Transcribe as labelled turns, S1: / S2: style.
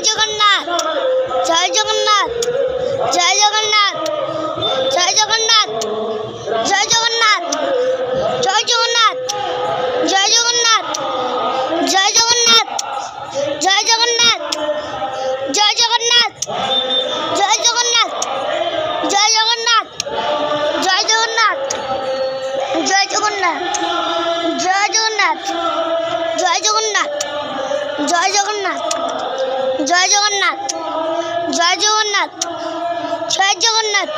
S1: Jagannath Joy Jagannath Joy Jagannath Joy Jagannath Joy Jagannath Joy Jagannath Joy Jagannath Joy Jagannath Joy Jagannath Joy Jagannath Joy Jagannath Joy Jagannath Joy Jagannath Joy Jagannath Joy Jagannath Joy Jagannath Joy Jagannath Joy Jagannath Joy Jagannath Joy Jagannath